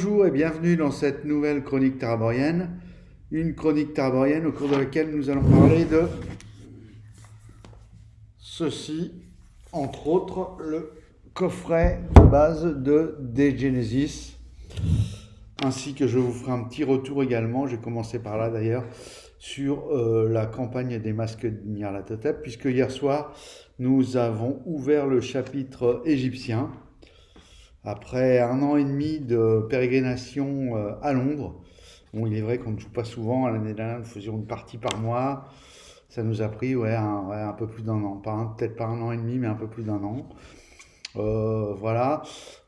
Bonjour et bienvenue dans cette nouvelle chronique taraborienne. Une chronique taraborienne au cours de laquelle nous allons parler de ceci, entre autres le coffret de base de D-Genesis, ainsi que je vous ferai un petit retour également, j'ai commencé par là d'ailleurs, sur la campagne des masques de Nyarlathotep, puisque hier soir nous avons ouvert le chapitre égyptien. Après 1 an et demi de pérégrination à Londres, bon, il est vrai qu'on ne joue pas souvent. L'année dernière, nous faisions une partie par mois. Ça nous a pris un peu plus d'1 an. Peut-être pas 1 an et demi, mais un peu plus d'1 an. Voilà.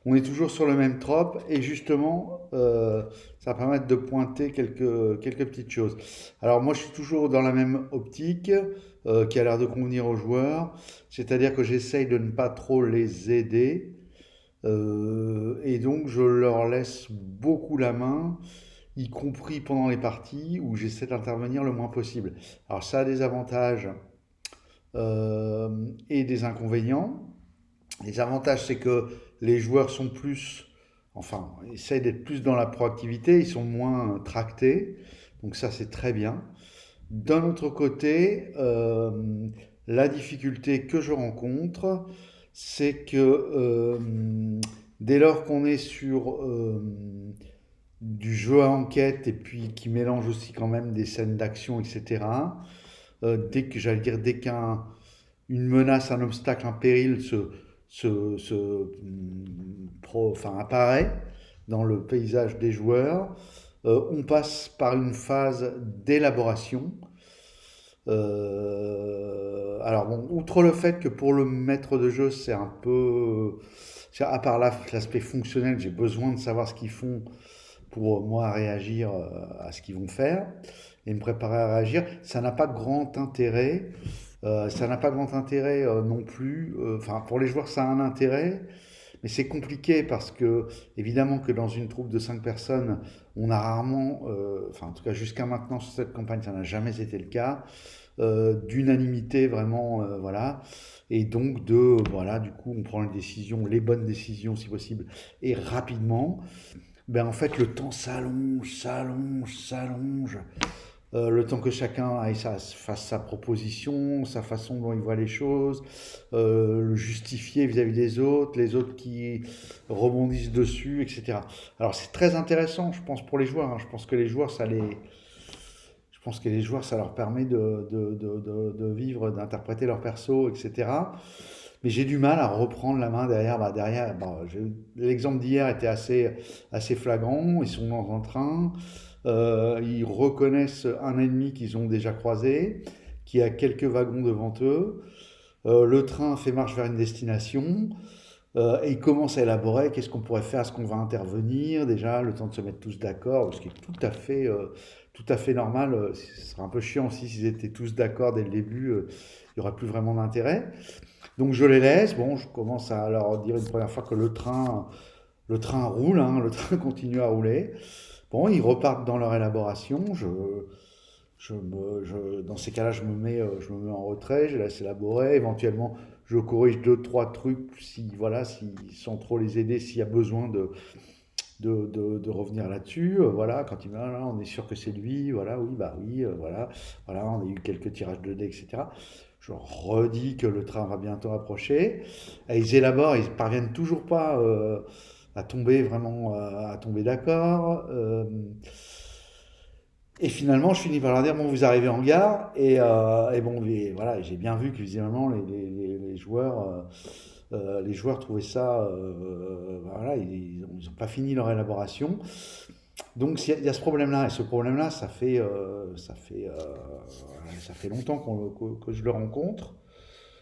On est toujours sur le même trope. Et justement, ça va permettre de pointer quelques petites choses. Alors moi, je suis toujours dans la même optique qui a l'air de convenir aux joueurs. C'est-à-dire que j'essaye de ne pas trop les aider. Et donc je leur laisse beaucoup la main, y compris pendant les parties où j'essaie d'intervenir le moins possible. Alors ça a des avantages et des inconvénients. Les avantages, c'est que les joueurs sont plus, enfin, essayent d'être plus dans la proactivité, ils sont moins tractés, donc ça c'est très bien. D'un autre côté, la difficulté que je rencontre, c'est que dès lors qu'on est sur du jeu à enquête et puis qui mélange aussi quand même des scènes d'action, etc., dès qu'une menace, un obstacle, un péril enfin, apparaît dans le paysage des joueurs, on passe par une phase d'élaboration. Alors bon, outre le fait que pour le maître de jeu, c'est un peu, à part l'aspect fonctionnel, j'ai besoin de savoir ce qu'ils font pour moi réagir à ce qu'ils vont faire et me préparer à réagir. Ça n'a pas grand intérêt. Ça n'a pas grand intérêt non plus. Enfin, pour les joueurs, ça a un intérêt, mais c'est compliqué parce que, évidemment, que dans une troupe de 5 personnes, on a rarement, enfin, en tout cas jusqu'à maintenant sur cette campagne, ça n'a jamais été le cas, d'unanimité vraiment, voilà. Et donc, voilà, du coup, on prend les décisions, les bonnes décisions si possible, et rapidement. Ben, en fait, le temps s'allonge, s'allonge, s'allonge. Le temps que chacun fasse sa proposition, sa façon dont il voit les choses, le justifier vis-à-vis des autres, les autres qui rebondissent dessus, etc. Alors c'est très intéressant, je pense, pour les joueurs, hein. Je pense que les joueurs, ça leur permet de vivre, d'interpréter leur perso, etc. Mais j'ai du mal à reprendre la main derrière. L'exemple d'hier était assez flagrant. Ils sont dans un train. Ils reconnaissent un ennemi qu'ils ont déjà croisé, qui a quelques wagons devant eux. Le train fait marche vers une destination. Et ils commencent à élaborer qu'est-ce qu'on pourrait faire, est-ce qu'on va intervenir, déjà, le temps de se mettre tous d'accord, ce qui est tout à fait normal. Ce serait un peu chiant aussi s'ils étaient tous d'accord dès le début, il n'y aurait plus vraiment d'intérêt. Donc je les laisse, bon, je commence à leur dire une première fois que le train roule, hein, le train continue à rouler. Bon, ils repartent dans leur élaboration. Dans ces cas-là, je me mets en retrait, je laisse élaborer. Éventuellement, je corrige deux, trois trucs, voilà, sans trop les aider, s'il y a besoin de revenir là-dessus. Voilà, quand il me dit, ah, là, on est sûr que c'est lui, voilà, oui, bah oui, voilà, on a eu quelques tirages de dés, etc. Je redis que le train va bientôt approcher. Et ils élaborent, ils parviennent toujours pas à tomber vraiment, à tomber d'accord. Et finalement, je finis par leur dire, bon, vous arrivez en gare, et bon, voilà, j'ai bien vu que visiblement les joueurs trouvaient ça, voilà, ils ont pas fini leur élaboration. Donc il y a ce problème-là, et ce problème-là, ça fait longtemps que je le rencontre.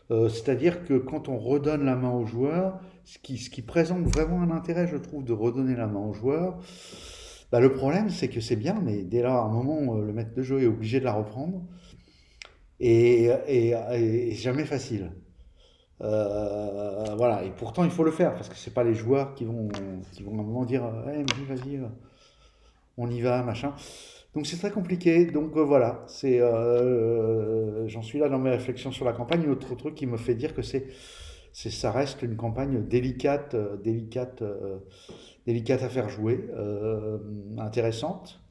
C'est-à-dire que quand on redonne la main aux joueurs, ce qui présente vraiment un intérêt, je trouve, de redonner la main aux joueurs, bah, le problème, c'est que c'est bien, mais dès lors, à un moment, le maître de jeu est obligé de la reprendre, et c'est jamais facile. Voilà, et pourtant, il faut le faire, parce que c'est pas les joueurs qui vont à un moment dire, hey, vas-y, on y va, machin. Donc c'est très compliqué. Donc voilà, j'en suis là dans mes réflexions sur la campagne. Autre truc qui me fait dire que ça reste une campagne délicate, délicate à faire jouer, intéressante.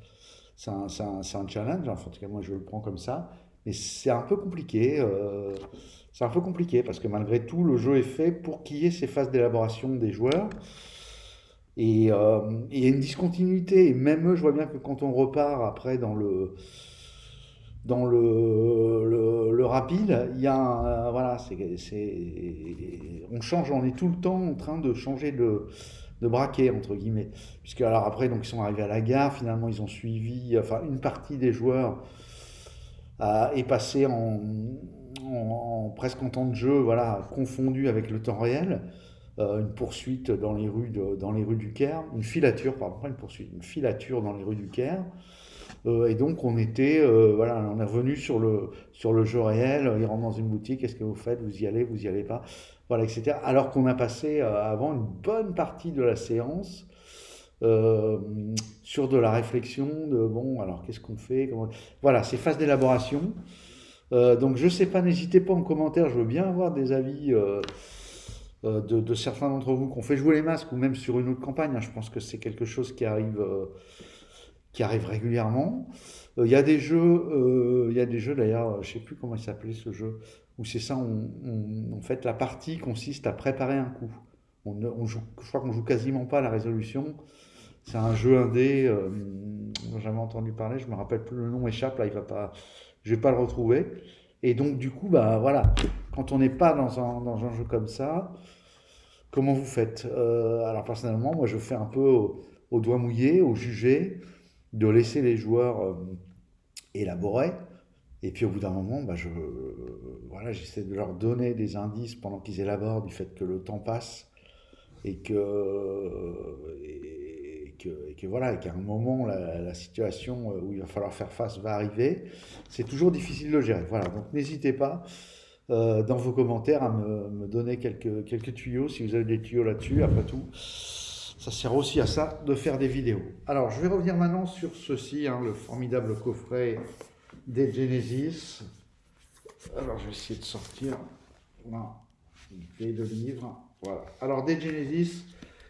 C'est un challenge, enfin, en tout cas moi je le prends comme ça, mais c'est un peu compliqué. C'est un peu compliqué parce que malgré tout, le jeu est fait pour qu'il y ait ces phases d'élaboration des joueurs. Et il y a une discontinuité. Et même eux, je vois bien que quand on repart après dans le rapide, il y a voilà, on change, on est tout le temps en train de changer de braquet, entre guillemets. Puisque alors après, donc ils sont arrivés à la gare, finalement ils ont suivi, enfin une partie des joueurs est passée presque en temps de jeu, voilà, confondu avec le temps réel. Une poursuite dans les rues du Caire, une filature, pardon, pas une poursuite, une filature dans les rues du Caire. Et donc voilà, on est revenu sur le jeu réel. Il rentre dans une boutique, qu'est-ce que vous faites? Vous y allez pas, voilà, etc. Alors qu'on a passé avant une bonne partie de la séance euh, sur de la réflexion de bon, alors qu'est-ce qu'on fait? Voilà, ces phases d'élaboration. Donc je sais pas, n'hésitez pas en commentaire, je veux bien avoir des avis de certains d'entre vous qui ont fait jouer les masques ou même sur une autre campagne, hein. Je pense que c'est quelque chose qui arrive régulièrement. Il y a des jeux d'ailleurs, je sais plus comment il s'appelait ce jeu, où c'est ça, en fait la partie consiste à préparer un coup. Je crois qu'on joue quasiment pas à la résolution. C'est un jeu indé dont j'avais entendu parler, je me rappelle plus, le nom échappe là, je vais pas le retrouver. Et donc du coup, bah voilà, quand on n'est pas dans un jeu comme ça, comment vous faites? Alors personnellement, moi je fais un peu au doigt mouillé, au jugé, de laisser les joueurs élaborer. Et puis au bout d'un moment, bah, voilà, j'essaie de leur donner des indices pendant qu'ils élaborent du fait que le temps passe et qu'à un moment, la situation où il va falloir faire face va arriver. C'est toujours difficile de gérer. Voilà, donc n'hésitez pas dans vos commentaires à me donner quelques tuyaux si vous avez des tuyaux là-dessus. Après tout, ça sert aussi à ça de faire des vidéos. Alors, je vais revenir maintenant sur ceci, hein, le formidable coffret des Genesis. Alors, je vais essayer de sortir les deux livres. Voilà. Alors, des Genesis,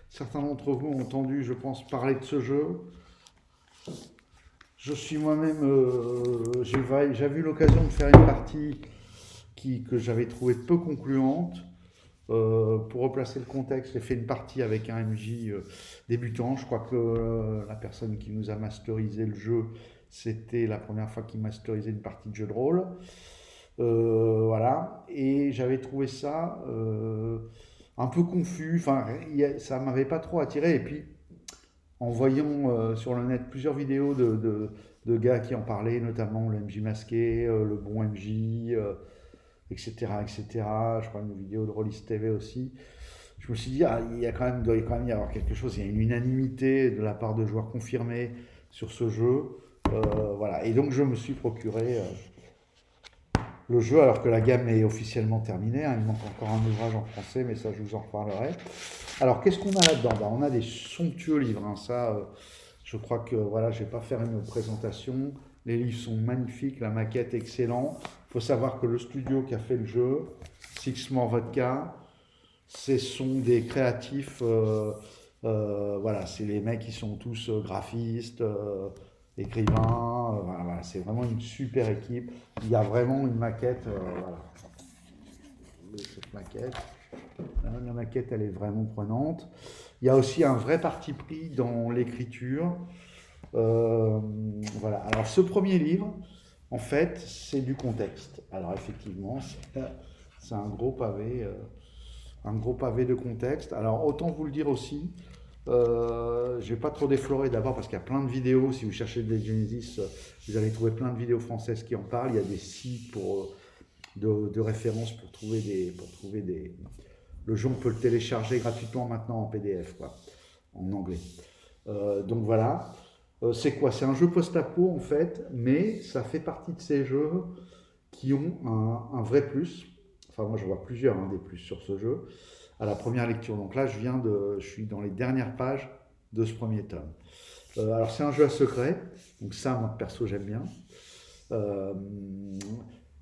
certains d'entre vous ont entendu, je pense, parler de ce jeu. Je suis moi-même, j'avais eu l'occasion de faire une partie que j'avais trouvée peu concluante. Pour replacer le contexte, j'ai fait une partie avec un MJ débutant. Je crois que la personne qui nous a masterisé le jeu, c'était la première fois qu'il masterisait une partie de jeu de rôle. Voilà. Et j'avais trouvé ça un peu confus. Enfin, ça m'avait pas trop attiré. Et puis, en voyant sur le net plusieurs vidéos de gars qui en parlaient, notamment le MJ masqué, le bon MJ, etc., etc. Je crois une vidéo de Rollis TV aussi. Je me suis dit, ah, doit quand même y avoir quelque chose. Il y a une unanimité de la part de joueurs confirmés sur ce jeu. Voilà. Et donc, je me suis procuré le jeu, alors que la gamme est officiellement terminée, hein. Il manque encore un ouvrage en français, mais ça, je vous en reparlerai. Alors, qu'est-ce qu'on a là-dedans? Ben, on a des somptueux livres, hein. Ça, je crois que voilà, je ne vais pas faire une présentation. Les livres sont magnifiques, la maquette est excellente. Il faut savoir que le studio qui a fait le jeu, Six More Vodka, ce sont des créatifs. Voilà, c'est les mecs qui sont tous graphistes, écrivains. Voilà, c'est vraiment une super équipe. Il y a vraiment une maquette. Voilà. Cette maquette. La maquette, elle est vraiment prenante. Il y a aussi un vrai parti pris dans l'écriture. Voilà. Alors, ce premier livre, en fait, c'est du contexte. Alors, effectivement, c'est un gros pavé de contexte. Alors, autant vous le dire aussi, je ne vais pas trop déflorer d'abord parce qu'il y a plein de vidéos. Si vous cherchez des Genesis, vous allez trouver plein de vidéos françaises qui en parlent. Il y a des sites de référence pour trouver des. Le jeu, on peut le télécharger gratuitement maintenant en PDF, quoi, en anglais. Donc voilà. C'est quoi? C'est un jeu post-apo en fait, mais ça fait partie de ces jeux qui ont un vrai plus. Enfin, moi, je vois plusieurs des plus sur ce jeu à la première lecture. Donc là, je suis dans les dernières pages de ce premier tome. Alors, c'est un jeu à secret. Donc ça, moi, perso, j'aime bien.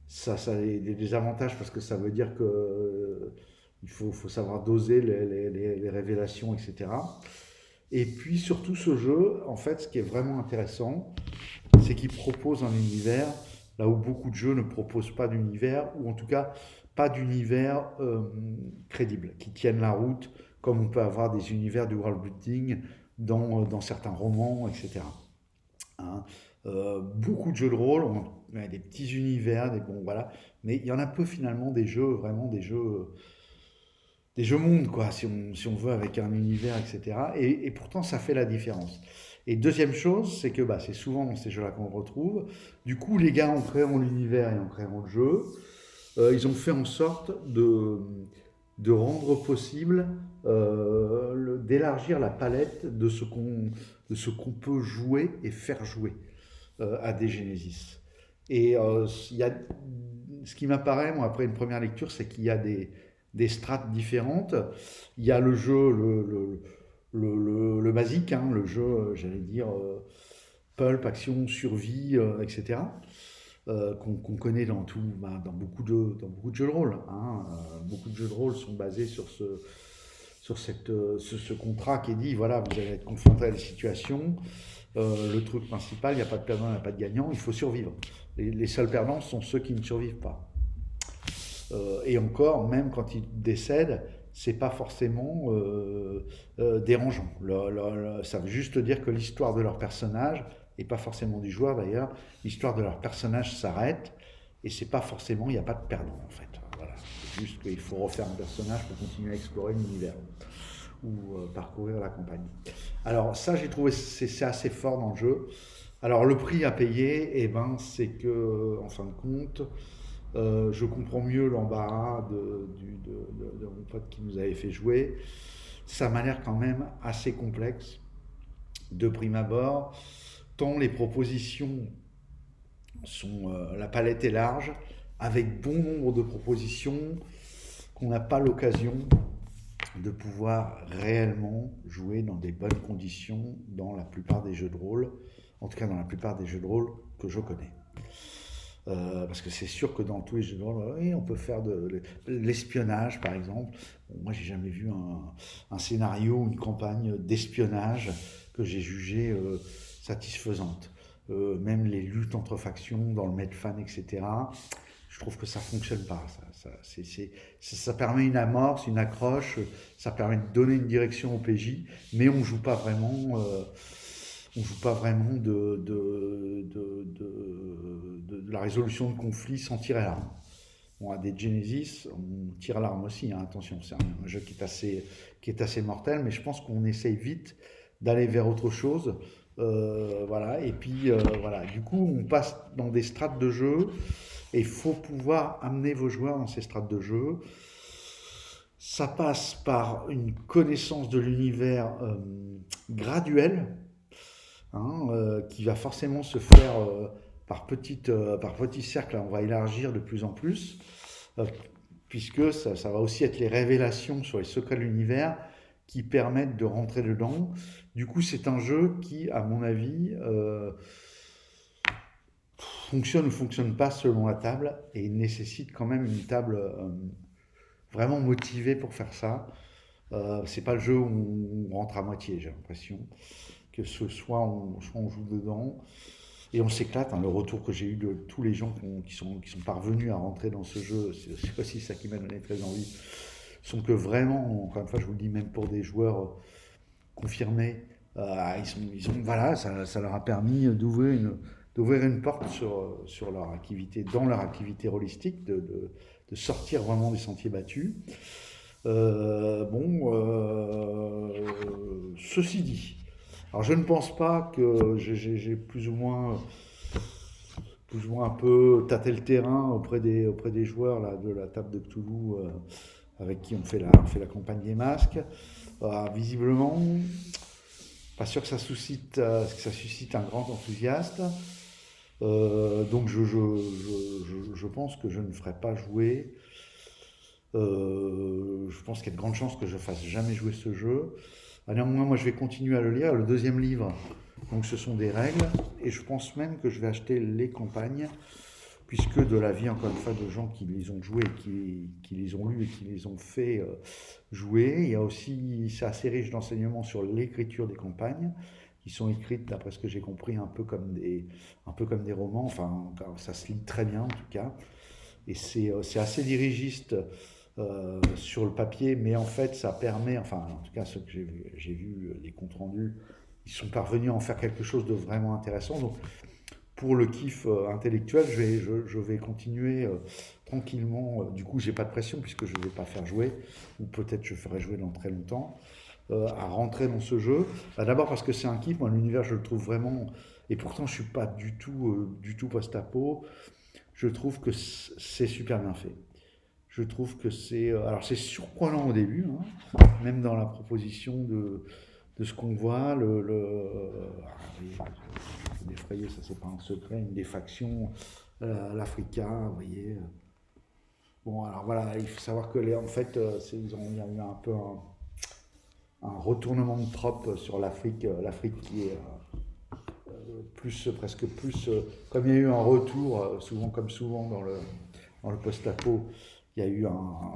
Ça a des avantages parce que ça veut dire que il faut savoir doser les révélations, etc. Et puis surtout ce jeu, en fait, ce qui est vraiment intéressant, c'est qu'il propose un univers là où beaucoup de jeux ne proposent pas d'univers, ou en tout cas pas d'univers crédible, qui tiennent la route, comme on peut avoir des univers du world building dans certains romans, etc. Hein. Beaucoup de jeux de rôle ont des petits univers, bon voilà, mais il y en a peu finalement des jeux, vraiment des jeux mondes, quoi, si on veut, avec un univers, etc. Et pourtant, ça fait la différence. Et deuxième chose, c'est que c'est souvent dans ces jeux-là qu'on le retrouve. Du coup, les gars, en créant l'univers et en créant le jeu, ils ont fait en sorte de rendre possible, d'élargir la palette de ce qu'on peut jouer et faire jouer à des Genesis. Et ce qui m'apparaît, moi, après une première lecture, c'est qu'il y a des strates différentes. Il y a le jeu, le basique, hein, le jeu, j'allais dire, pulp, action, survie, etc. Qu'on connaît dans beaucoup de jeux de rôle. Hein. Beaucoup de jeux de rôle sont basés sur ce contrat qui dit, voilà, vous allez être confronté à des situations. Le truc principal, il n'y a pas de perdant, il n'y a pas de gagnant, il faut survivre. Les seuls perdants sont ceux qui ne survivent pas. Et encore, même quand ils décèdent, c'est pas forcément dérangeant. Ça veut juste dire que l'histoire de leur personnage, et pas forcément du joueur d'ailleurs, l'histoire de leur personnage s'arrête, et c'est pas forcément, il n'y a pas de perdant en fait. Voilà. C'est juste qu'il faut refaire un personnage pour continuer à explorer l'univers ou parcourir la campagne. Alors ça, j'ai trouvé c'est assez fort dans le jeu. Alors le prix à payer, c'est que en fin de compte, je comprends mieux l'embarras de mon pote qui nous avait fait jouer. Ça m'a l'air quand même assez complexe de prime abord, tant les propositions sont, la palette est large, avec bon nombre de propositions qu'on n'a pas l'occasion de pouvoir réellement jouer dans des bonnes conditions dans la plupart des jeux de rôle, en tout cas dans la plupart des jeux de rôle que je connais. Parce que c'est sûr que dans tous les jeux de rôle, oui, on peut faire de l'espionnage, par exemple. Bon, moi, j'ai jamais vu un scénario ou une campagne d'espionnage que j'ai jugé satisfaisante. Même les luttes entre factions dans le Medfan, etc. Je trouve que ça fonctionne pas. Ça permet une amorce, une accroche, ça permet de donner une direction au PJ, mais on joue pas vraiment. On joue pas vraiment de la résolution de conflits sans tirer l'arme. Bon, à des Genesis, on tire l'arme aussi, hein, attention, c'est un jeu qui est assez mortel, mais je pense qu'on essaye vite d'aller vers autre chose. Voilà, et puis voilà, du coup, on passe dans des strates de jeu, et il faut pouvoir amener vos joueurs dans ces strates de jeu. Ça passe par une connaissance de l'univers graduelle, hein, qui va forcément se faire par petits cercles. On va élargir de plus en plus, puisque ça va aussi être les révélations sur les secrets de l'univers qui permettent de rentrer dedans. Du coup, c'est un jeu qui, à mon avis, fonctionne ou ne fonctionne pas selon la table, et nécessite quand même une table vraiment motivée pour faire ça. C'est pas le jeu où on rentre à moitié, j'ai l'impression. Que soit on joue dedans et on s'éclate. Hein. Le retour que j'ai eu de tous les gens qui sont parvenus à rentrer dans ce jeu, c'est aussi ça qui m'a donné très envie, sont que vraiment, encore une fois, je vous le dis, même pour des joueurs confirmés, voilà, ça leur a permis d'ouvrir une porte sur leur activité, dans leur activité rôlistique, de sortir vraiment des sentiers battus. Ceci dit, alors je ne pense pas que j'ai plus ou moins un peu tâté le terrain auprès des joueurs là, de la table de Cthulhu avec qui on fait la campagne des masques. Visiblement, pas sûr que ça suscite un grand enthousiasme. Donc je pense que je ne ferai pas jouer. Je pense qu'il y a de grandes chances que je fasse jamais jouer ce jeu. Néanmoins, moi je vais continuer à le lire. Le deuxième livre, donc ce sont des règles, et je pense même que je vais acheter les campagnes puisque de l'avis, encore une fois, de gens qui les ont joués, qui les ont lus et qui les ont fait jouer. Il y a aussi, c'est assez riche d'enseignements sur l'écriture des campagnes, qui sont écrites, d'après ce que j'ai compris, un peu comme des romans. Enfin, ça se lit très bien, en tout cas. Et c'est assez dirigiste sur le papier, mais en fait, ça permet, enfin, en tout cas, ce que j'ai vu, les comptes rendus, ils sont parvenus à en faire quelque chose de vraiment intéressant. Donc, pour le kiff intellectuel, je vais continuer tranquillement. Du coup, j'ai pas de pression puisque je ne vais pas faire jouer, ou peut-être je ferai jouer dans très longtemps, à rentrer dans ce jeu. Bah, d'abord parce que c'est un kiff, moi l'univers je le trouve vraiment, et pourtant je suis pas du tout post-apo. Je trouve que c'est super bien fait. Je trouve que alors c'est surprenant au début, hein, même dans la proposition de ce qu'on voit, oui, je vais défrayer, ça c'est pas un secret, une des factions, l'Africa, vous voyez. Bon, alors voilà, il faut savoir que en fait, il y a eu un peu un retournement de trope sur l'Afrique, l'Afrique qui est presque plus, comme il y a eu un retour, souvent comme souvent dans le post-apo, il y a eu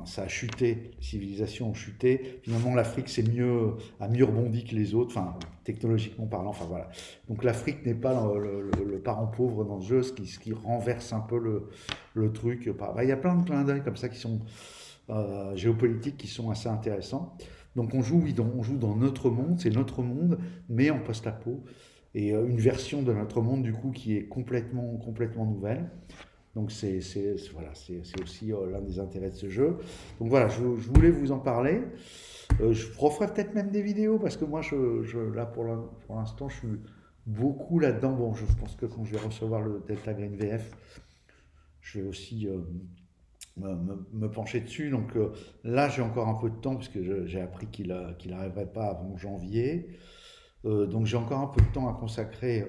ça a chuté, les civilisations ont chuté. Finalement, l'Afrique a mieux rebondi que les autres, enfin, technologiquement parlant, enfin voilà. Donc l'Afrique n'est pas le parent pauvre dans ce jeu, ce qui renverse un peu le truc. Il y a plein de clins d'œil comme ça qui sont géopolitiques, qui sont assez intéressants. Donc on joue dans notre monde, c'est notre monde, mais en post-apo. Et une version de notre monde, du coup, qui est complètement nouvelle. Donc voilà, c'est aussi l'un des intérêts de ce jeu. Donc voilà, je voulais vous en parler. Je referai peut-être même des vidéos parce que moi, là pour l'instant, je suis beaucoup là-dedans. Bon, je pense que quand je vais recevoir le Delta Green VF, je vais aussi me pencher dessus. Donc là, j'ai encore un peu de temps puisque j'ai appris qu'il n'arriverait pas avant janvier. Donc j'ai encore un peu de temps à consacrer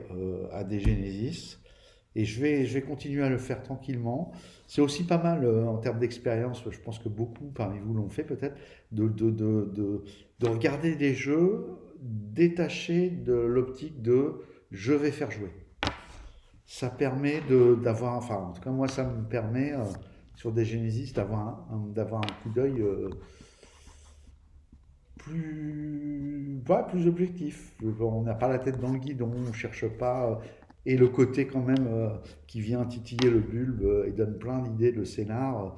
à des Genesis. Et je vais continuer à le faire tranquillement. C'est aussi pas mal en termes d'expérience, je pense que beaucoup parmi vous l'ont fait peut-être, de regarder des jeux détachés de l'optique de je vais faire jouer. Ça permet d'avoir, enfin en tout cas moi ça me permet sur des Genesis d'avoir un coup d'œil plus objectif. On n'a pas la tête dans le guidon, on ne cherche pas. Et le côté quand même qui vient titiller le bulbe et donne plein d'idées de scénar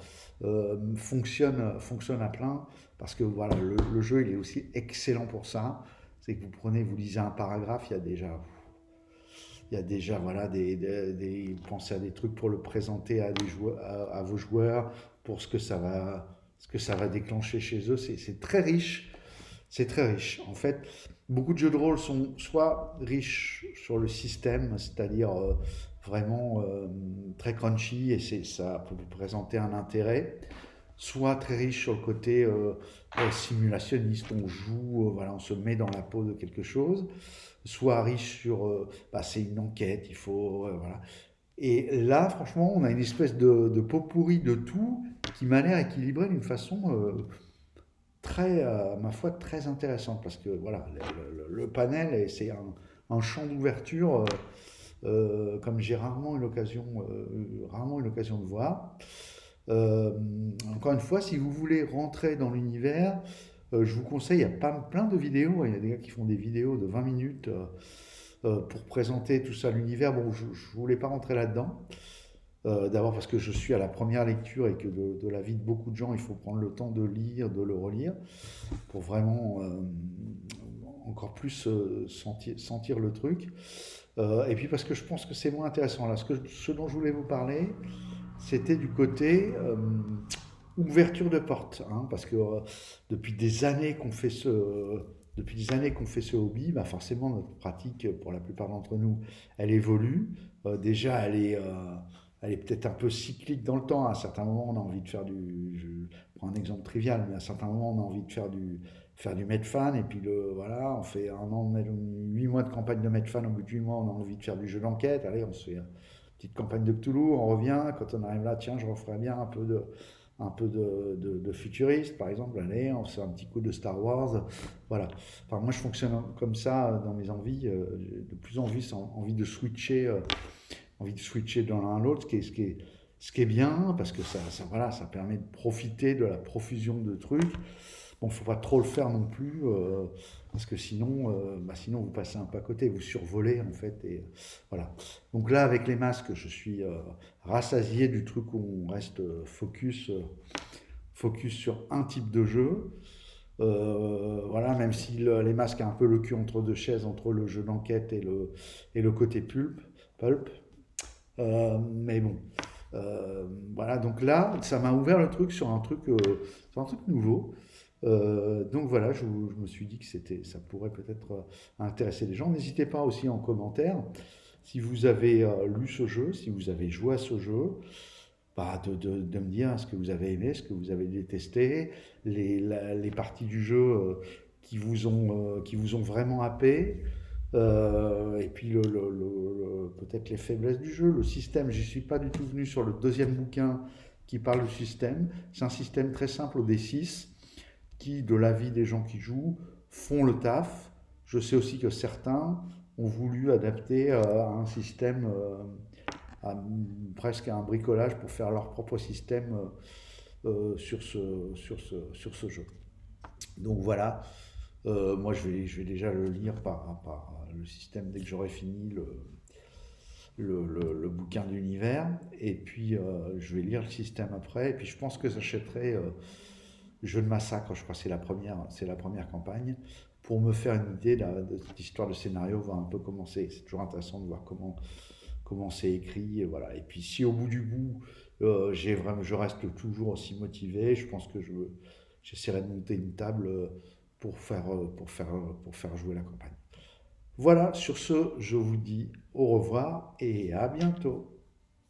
fonctionne à plein parce que voilà, le jeu il est aussi excellent pour ça. C'est que vous lisez un paragraphe, il y a déjà voilà, pensez à des trucs pour le présenter à vos joueurs, pour ce que ça va déclencher chez eux. C'est très riche. C'est très riche. En fait, beaucoup de jeux de rôle sont soit riches sur le système, c'est-à-dire vraiment très crunchy et ça peut vous présenter un intérêt, soit très riches sur le côté simulationniste, on joue, voilà, on se met dans la peau de quelque chose, soit riches sur c'est une enquête, il faut voilà. Et là, franchement, on a une espèce de pot pourri de tout qui m'a l'air équilibré d'une façon très, ma foi, très intéressante parce que voilà, le panel, c'est un champ d'ouverture comme j'ai rarement eu l'occasion de voir. Encore une fois, si vous voulez rentrer dans l'univers, je vous conseille, il y a plein de vidéos, il y a des gars qui font des vidéos de 20 minutes pour présenter tout ça, l'univers. Bon, je ne voulais pas rentrer là-dedans. D'abord parce que je suis à la première lecture et que de l'avis de beaucoup de gens, il faut prendre le temps de lire, de le relire, pour vraiment encore plus sentir le truc. Et puis parce que je pense que c'est moins intéressant. Là, ce dont je voulais vous parler, c'était du côté ouverture de porte, hein, parce que depuis des années qu'on fait ce hobby, bah forcément notre pratique, pour la plupart d'entre nous, elle évolue. Déjà, elle est peut-être un peu cyclique dans le temps. À un certain moment, on a envie de faire je prends un exemple trivial, mais à un certain moment, on a envie de faire du Medfan, et puis voilà, on fait 8 mois de campagne de Medfan, au bout de 8 mois, on a envie de faire du jeu d'enquête, allez, on se fait une petite campagne de Cthulhu, on revient, quand on arrive là, tiens, je referais bien un peu de futuriste, par exemple, allez, on se fait un petit coup de Star Wars, voilà. Enfin, moi, je fonctionne comme ça dans mes envies, j'ai de plus en plus envie de switcher envie de switcher de l'un à l'autre, ce qui est bien, parce que voilà, ça permet de profiter de la profusion de trucs. Bon, faut pas trop le faire non plus, parce que sinon vous passez un peu à côté, vous survolez en fait. Et voilà. Donc là, avec les masques, je suis rassasié du truc où on reste focus sur un type de jeu. Voilà, même si les masques a un peu le cul entre deux chaises, entre le jeu d'enquête et le côté pulp. Mais bon, voilà, donc là, ça m'a ouvert le truc sur un truc nouveau. Donc voilà, je me suis dit que ça pourrait peut-être intéresser les gens. N'hésitez pas aussi en commentaire si vous avez lu ce jeu, si vous avez joué à ce jeu, bah, de me dire ce que vous avez aimé, ce que vous avez détesté, les parties du jeu qui vous ont vraiment happé. Et puis peut-être les faiblesses du jeu, le système. J'y suis pas du tout venu sur le deuxième bouquin qui parle du système. C'est un système très simple au D6 qui, de l'avis des gens qui jouent, font le taf. Je sais aussi que certains ont voulu adapter à un système, presque à un bricolage pour faire leur propre système sur ce jeu. Donc voilà, moi je vais déjà le lire par le système dès que j'aurai fini le bouquin d'univers. Et puis je vais lire le système après. Et puis je pense que j'achèterai Jeu de massacre, je crois que c'est la première campagne, pour me faire une idée de cette histoire de scénario, voir un peu comment c'est. C'est toujours intéressant de voir comment c'est écrit. Et voilà. Et puis si au bout du bout, je reste toujours aussi motivé, je pense que j'essaierai de monter une table pour faire jouer la campagne. Voilà, sur ce, je vous dis au revoir et à bientôt.